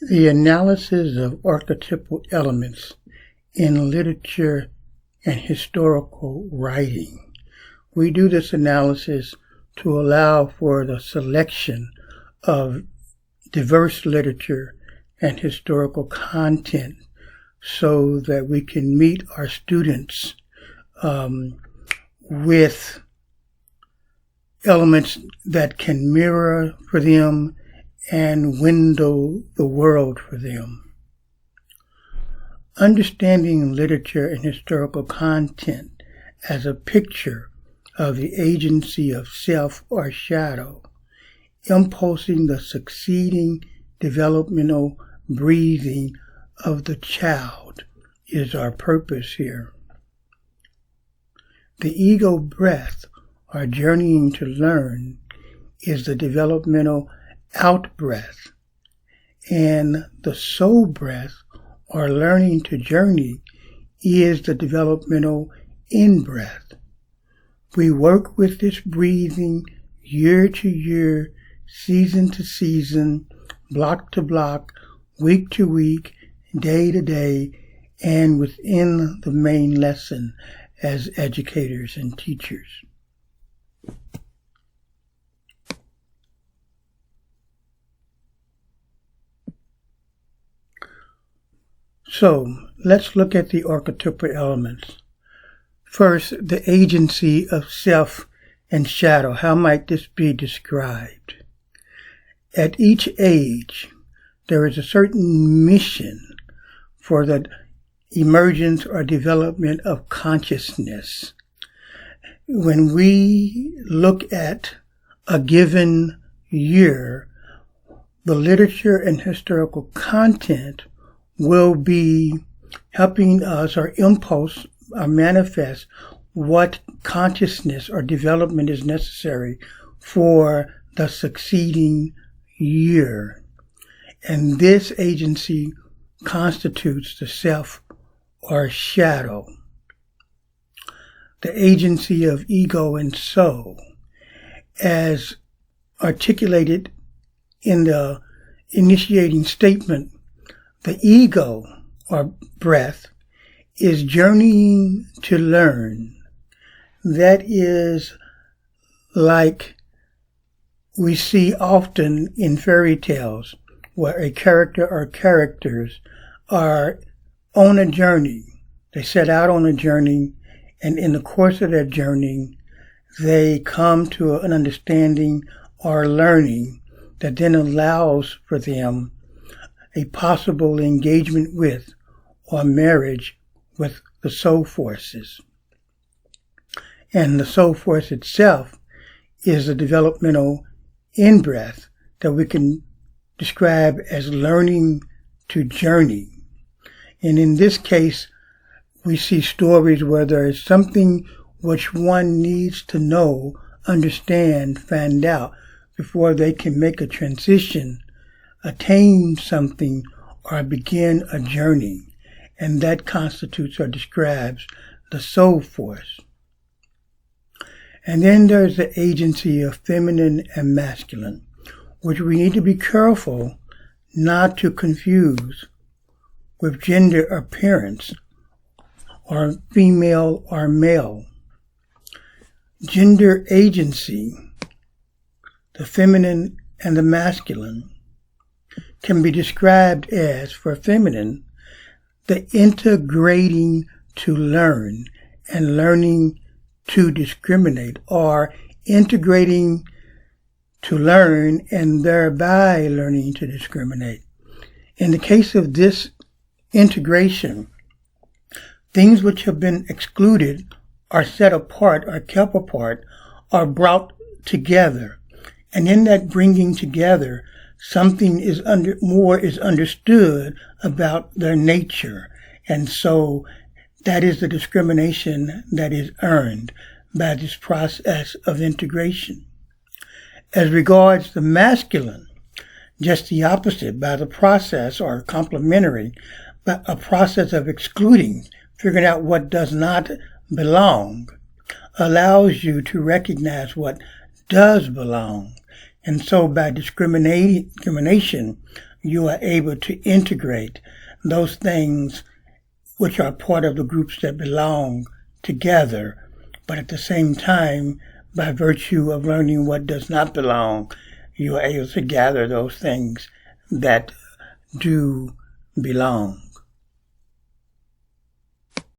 The analysis of archetypal elements in literature and historical writing. We do this analysis to allow for the selection of diverse literature and historical content so that we can meet our students with elements that can mirror for them and window the world for them. Understanding literature and historical content as a picture of the agency of self or shadow, impulsing the succeeding developmental breathing of the child is our purpose here. The ego breath, or journeying to learn, is the developmental out-breath, and the soul breath, or learning to journey, is the developmental in-breath. We work with this breathing year to year, season to season, block to block, week to week, day to day, and within the main lesson as educators and teachers. So, let's look at the archetypal elements. First, the agency of self and shadow. How might this be described? At each age, there is a certain mission for the emergence or development of consciousness. When we look at a given year, the literature and historical content will be helping us or impulse or manifest what consciousness or development is necessary for the succeeding year. And this agency constitutes the self or shadow. The agency of ego and soul, as articulated in the initiating statement, the ego, or breath, is journeying to learn. That is like we see often in fairy tales, where a character or characters are on a journey. They set out on a journey, and in the course of that journey, they come to an understanding or learning that then allows for them a possible engagement with or marriage with the soul forces. And the soul force itself is a developmental in-breath that we can describe as learning to journey. And in this case, we see stories where there is something which one needs to know, understand, find out before they can make a transition, attain something, or begin a journey. And that constitutes or describes the soul force. And then there's the agency of feminine and masculine, which we need to be careful not to confuse with gender appearance or female or male. Gender agency, the feminine and the masculine, can be described as, for feminine, the integrating to learn and learning to discriminate, or integrating to learn and thereby learning to discriminate. In the case of this integration, things which have been excluded are set apart or kept apart are brought together. And in that bringing together, something is understood about their nature. And so that is the discrimination that is earned by this process of integration. As regards the masculine, just the opposite, by the process or complementary, but a process of excluding, figuring out what does not belong, allows you to recognize what does belong. And so by discrimination, you are able to integrate those things which are part of the groups that belong together, but at the same time, by virtue of learning what does not belong, you are able to gather those things that do belong.